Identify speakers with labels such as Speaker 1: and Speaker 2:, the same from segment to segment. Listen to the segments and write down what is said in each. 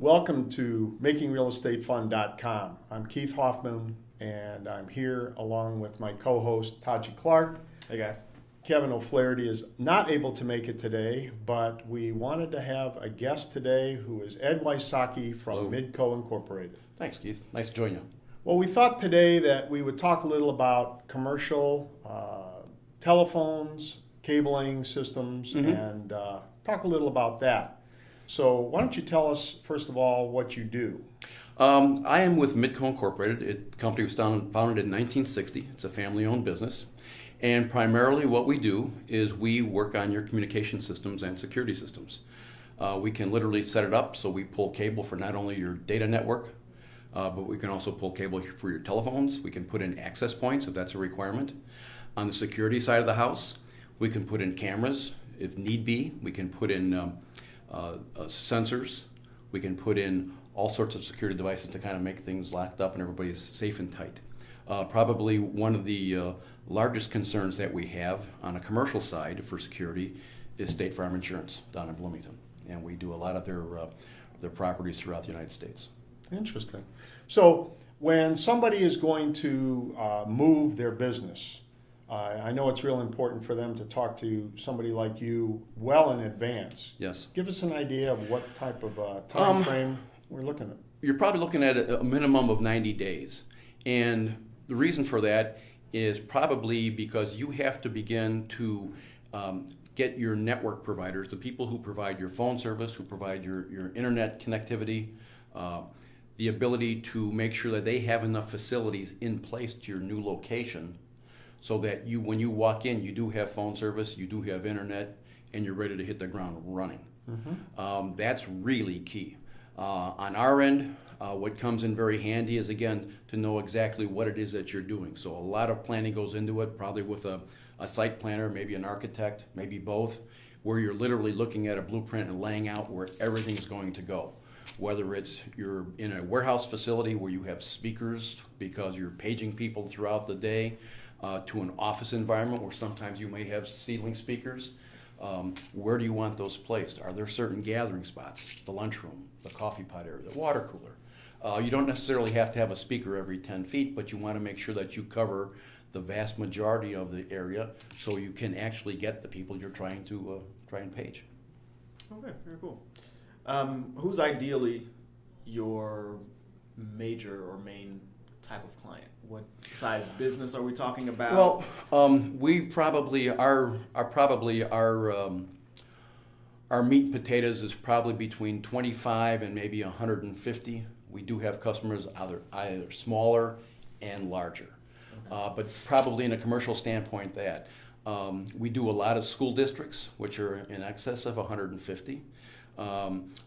Speaker 1: Welcome to MakingRealEstateFun.com. I'm Keith Hoffman, and I'm here along with my co-host Taji Clark.
Speaker 2: Hey guys.
Speaker 1: Kevin O'Flaherty is not able to make it today, but we wanted to have a guest today who is Ed Wysocki from
Speaker 3: Hello.
Speaker 1: Midco Incorporated.
Speaker 3: Thanks, Keith. Nice to join you.
Speaker 1: Well, we thought today that we would talk a little about commercial telephones, cabling systems, and talk a little about that. So why don't you tell us, first of all, what you do?
Speaker 3: I am with Midco Incorporated. The company was founded in 1960. It's a family-owned business. And primarily what we do is we work on your communication systems and security systems. We can literally set it up so we pull cable for not only your data network, but we can also pull cable for your telephones. We can put in access points if that's a requirement. On the security side of the house, we can put in cameras if need be. We can put in sensors. We can put in all sorts of security devices to kind of make things locked up and everybody's safe and tight. Probably one of the largest concerns that we have on a commercial side for security is State Farm Insurance down in Bloomington. And we do a lot of their properties throughout the United States.
Speaker 1: Interesting. So when somebody is going to move their business, I know it's real important for them to talk to somebody like you well in advance.
Speaker 3: Yes.
Speaker 1: Give us an idea of what type of time frame we're looking at.
Speaker 3: You're probably looking at a minimum of 90 days. And the reason for that is probably because you have to begin to get your network providers, the people who provide your phone service, who provide your internet connectivity, the ability to make sure that they have enough facilities in place to your new location so that you, when you walk in, you do have phone service, you do have internet, and you're ready to hit the ground running. That's really key. On our end, what comes in very handy is, again, to know exactly what it is that you're doing. So a lot of planning goes into it, probably with a site planner, maybe an architect, maybe both, where you're literally looking at a blueprint and laying out where everything's going to go. Whether it's you're in a warehouse facility where you have speakers because you're paging people throughout the day, to an office environment where sometimes you may have ceiling speakers. Where do you want those placed? Are there certain gathering spots? The lunchroom, the coffee pot area, the water cooler. You don't necessarily have to have a speaker every 10 feet, but you want to make sure that you cover the vast majority of the area so you can actually get the people you're trying to try and page.
Speaker 2: Okay, very cool. Who's ideally your major or main type of client? What size business are we talking about?
Speaker 3: Well, we probably our meat and potatoes is probably between 25 and maybe 150. We do have customers either smaller and larger, but probably in a commercial standpoint that we do a lot of school districts, which are in excess of 150.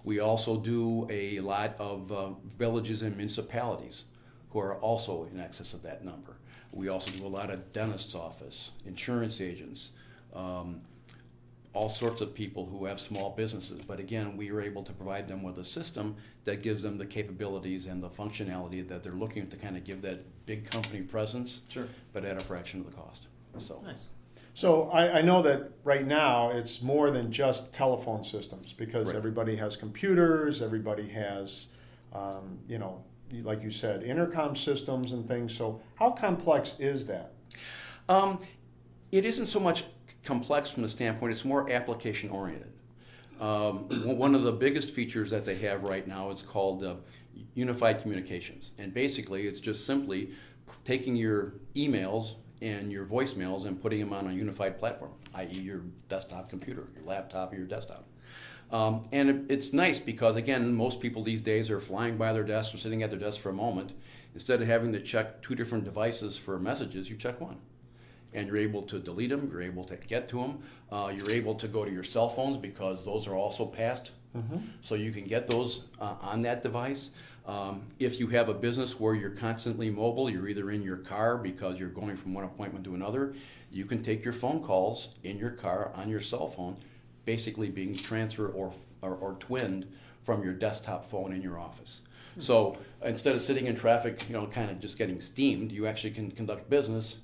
Speaker 3: We also do a lot of villages and municipalities who are also in excess of that number. We also do a lot of dentist's office, insurance agents, all sorts of people who have small businesses. But again, we are able to provide them with a system that gives them the capabilities and the functionality that they're looking to kind of give that big company presence,
Speaker 2: Sure.
Speaker 3: but at a fraction of the cost. So.
Speaker 2: Nice.
Speaker 1: So I know that right now it's more than just telephone systems because
Speaker 3: Right.
Speaker 1: everybody has computers, everybody has, like you said, intercom systems and things. So how complex is that?
Speaker 3: It isn't so much complex from the standpoint, it's more application oriented. One of the biggest features that they have right now is called unified communications. And basically it's just simply taking your emails and your voicemails and putting them on a unified platform, i.e. your desktop computer, your laptop, or your desktop. And it's nice because, again, most people these days are flying by their desk or sitting at their desk for a moment. Instead of having to check two different devices for messages, you check one. And you're able to delete them, you're able to get to them, you're able to go to your cell phones because those are also passed. So you can get those on that device. If you have a business where you're constantly mobile, you're either in your car because you're going from one appointment to another, you can take your phone calls in your car on your cell phone, basically being transferred or twinned from your desktop phone in your office. So instead of sitting in traffic, kind of just getting steamed, you actually can conduct business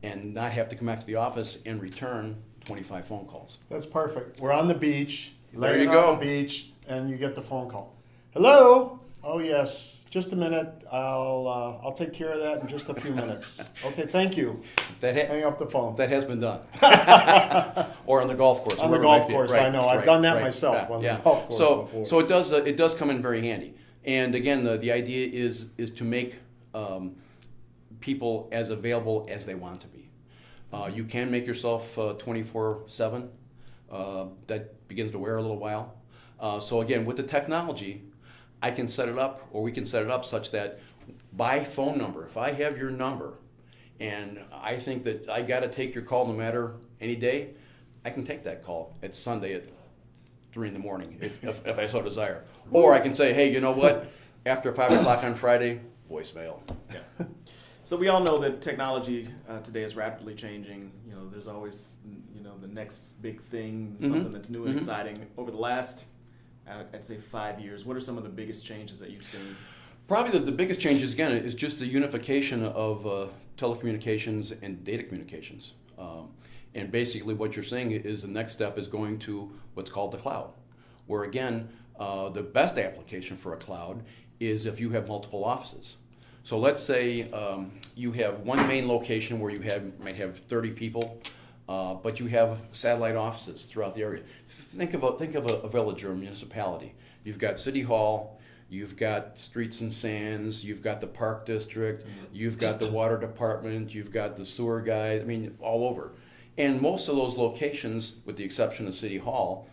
Speaker 3: and not have to come back to the office and return 25 phone calls.
Speaker 1: That's perfect. We're on the beach,
Speaker 3: There you
Speaker 1: laying
Speaker 3: go.
Speaker 1: on the beach, and you get the phone call. Hello? Oh, yes. Just a minute. I'll take care of that in just a few minutes. Okay, thank you. Hang up the phone.
Speaker 3: That has been done. Or on the golf course.
Speaker 1: On the
Speaker 3: wherever it
Speaker 1: golf
Speaker 3: might be.
Speaker 1: course,
Speaker 3: Right,
Speaker 1: I know. I've
Speaker 3: right,
Speaker 1: done that
Speaker 3: right.
Speaker 1: myself
Speaker 3: Yeah,
Speaker 1: on
Speaker 3: yeah.
Speaker 1: the golf course before.
Speaker 3: So it does come in very handy. And again, the idea is to make people as available as they want to be. You can make yourself 24/7. That begins to wear a little while. So again, with the technology, I can set it up, or we can set it up such that by phone number, if I have your number and I think that I got to take your call no matter any day, I can take that call. It's Sunday at 3 in the morning if I so desire. Or I can say, hey, you know what? After 5 o'clock on Friday, voicemail.
Speaker 2: Yeah. So we all know that technology today is rapidly changing. You know, there's always, you know, the next big thing, something that's new and exciting. Over the last, I'd say 5 years, what are some of the biggest changes that you've seen?
Speaker 3: Probably the biggest changes, again, is just the unification of telecommunications and data communications. And basically what you're saying is the next step is going to what's called the cloud, where again, the best application for a cloud is if you have multiple offices. So let's say you have one main location where you might have 30 people, but you have satellite offices throughout the area. Think of a village or a municipality. You've got City Hall, you've got Streets and Sands, you've got the Park District, you've got the Water Department, you've got the sewer guys, I mean, all over. And most of those locations, with the exception of City Hall,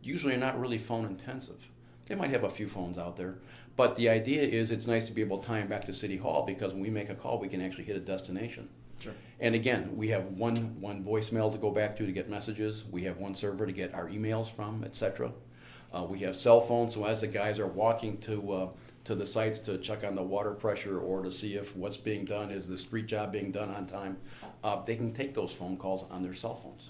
Speaker 3: usually are not really phone intensive. They might have a few phones out there, but the idea is it's nice to be able to tie them back to City Hall, because when we make a call, we can actually hit a destination.
Speaker 2: Sure.
Speaker 3: And again, we have one voicemail to go back to get messages. We have one server to get our emails from, etc. We have cell phones, so as the guys are walking to the sites to check on the water pressure or to see if what's being done, is the street job being done on time, they can take those phone calls on their cell phones.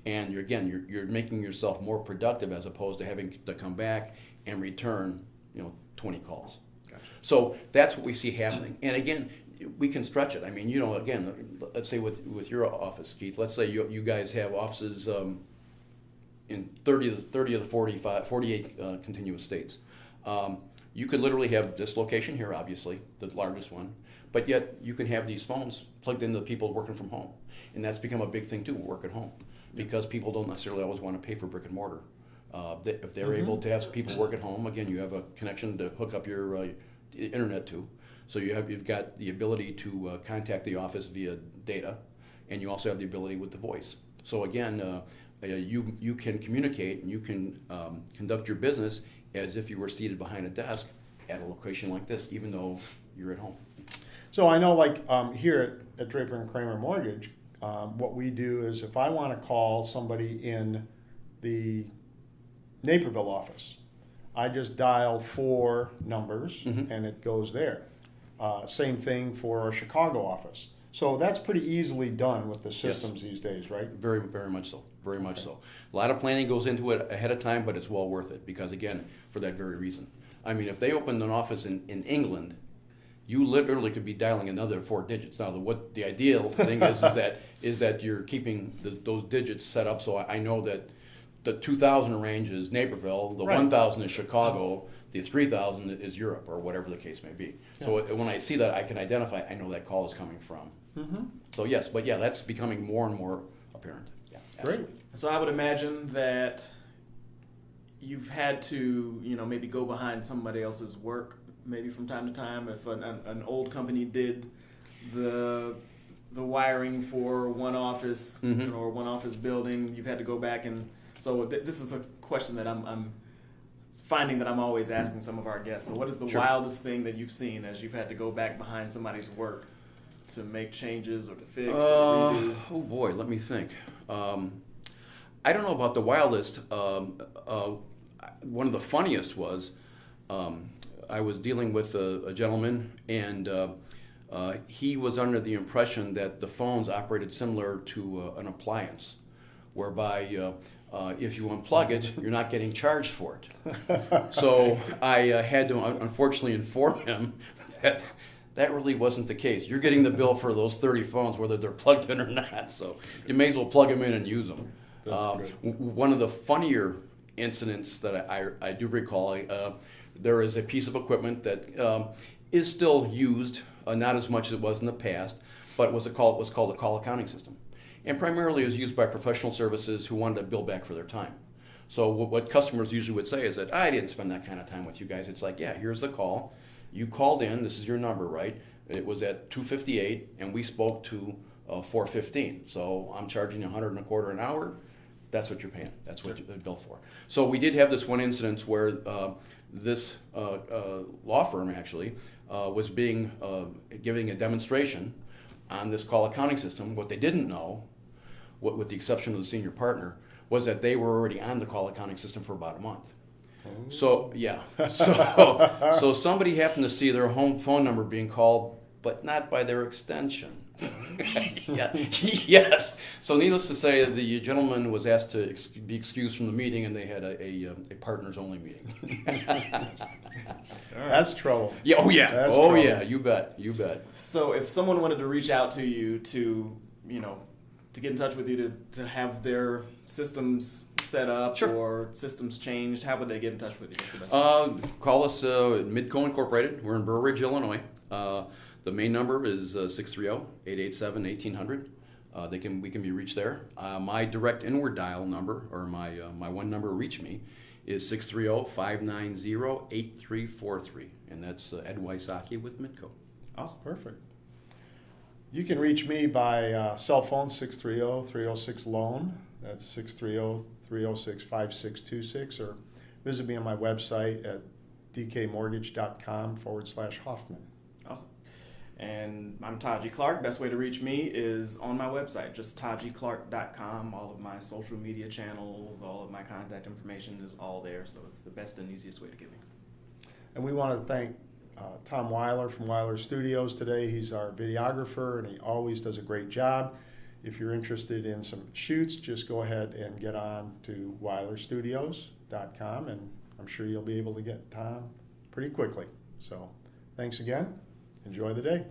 Speaker 3: And you're making yourself more productive as opposed to having to come back and return 20 calls.
Speaker 2: Gotcha.
Speaker 3: So that's what we see happening. And again, we can stretch it. I mean, again, let's say with your office, Keith, let's say you guys have offices in 30 of the 48 continuous states. You could literally have this location here, obviously, the largest one, but yet you can have these phones plugged into people working from home. And that's become a big thing too, work at home, because people don't necessarily always want to pay for brick and mortar. If they're able to have people work at home, again, you have a connection to hook up your internet to. So you've got the ability to contact the office via data, and you also have the ability with the voice. So again, you can communicate and you can conduct your business as if you were seated behind a desk at a location like this, even though you're at home.
Speaker 1: So I know, like here at Draper and Kramer Mortgage, what we do is if I want to call somebody in the Naperville office, I just dial 4 numbers and it goes there. Same thing for our Chicago office. So that's pretty easily done with the systems these days, right?
Speaker 3: Very, very much so. Very much so. A lot of planning goes into it ahead of time, but it's well worth it because, again, for that very reason. I mean, if they opened an office in England, you literally could be dialing another 4 digits. Now, what the ideal thing is that you're keeping those digits set up so I know that the 2,000 range is Naperville, the 1,000 is Chicago, the 3,000 is Europe, or whatever the case may be. Yeah. So when I see that, I can identify, I know that call is coming from. So yes, but yeah, that's becoming more and more apparent. Yeah,
Speaker 1: great.
Speaker 2: So I would imagine that you've had to, maybe go behind somebody else's work, maybe from time to time. If an old company did the wiring for one office or one office building, you've had to go back and. So this is a question that I'm finding that I'm always asking some of our guests. So what is the wildest thing that you've seen as you've had to go back behind somebody's work to make changes or to fix or redo?
Speaker 3: Oh boy, let me think. I don't know about the wildest. One of the funniest was I was dealing with a gentleman, and he was under the impression that the phones operated similar to an appliance, whereby if you unplug it, you're not getting charged for it. So I had to unfortunately inform him that really wasn't the case. You're getting the bill for those 30 phones, whether they're plugged in or not. So you may as well plug them in and use them. One of the funnier incidents that I do recall, there is a piece of equipment that is still used, not as much as it was in the past, but was called a call accounting system. And primarily it was used by professional services who wanted to bill back for their time. So what customers usually would say is that, I didn't spend that kind of time with you guys. It's like, yeah, here's the call. You called in, this is your number, right? It was at 2:58 and we spoke to 4:15. So I'm charging you $125 an hour. That's what you're paying. That's what you're billed for. So we did have this one incident where this law firm actually was giving a demonstration on this call accounting system. What they didn't know, with the exception of the senior partner, was that they were already on the call accounting system for about a month. So yeah, so somebody happened to see their home phone number being called, but not by their extension. Yeah. Yes. So needless to say, the gentleman was asked to be excused from the meeting, and they had a partners only meeting.
Speaker 1: That's trouble.
Speaker 3: Yeah. Oh yeah.
Speaker 1: That's
Speaker 3: oh
Speaker 1: trouble.
Speaker 3: yeah. You bet. You bet.
Speaker 2: So if someone wanted to reach out to you to get in touch with you to have their systems set up
Speaker 3: Sure.
Speaker 2: or systems changed, how would they get in touch with you? What's the best way?
Speaker 3: Call us at Midco Incorporated. We're in Burr Ridge, Illinois. The main number is 630-887-1800. We can be reached there. My direct inward dial number, or my one number to reach me, is 630-590-8343, and that's Ed Wysocki with Midco.
Speaker 1: Awesome. Perfect. You can reach me by cell phone, 630-306-LOAN. That's 630-306-5626, or visit me on my website at dkmortgage.com/Hoffman.
Speaker 2: Awesome. And I'm Taji Clark. Best way to reach me is on my website, just tajiclark.com. All of my social media channels, all of my contact information is all there, so it's the best and easiest way to get me.
Speaker 1: And we want to thank Tom Weiler from Weiler Studios today. He's our videographer, and he always does a great job. If you're interested in some shoots, just go ahead and get on to weilerstudios.com, and I'm sure you'll be able to get Tom pretty quickly. So thanks again. Enjoy the day.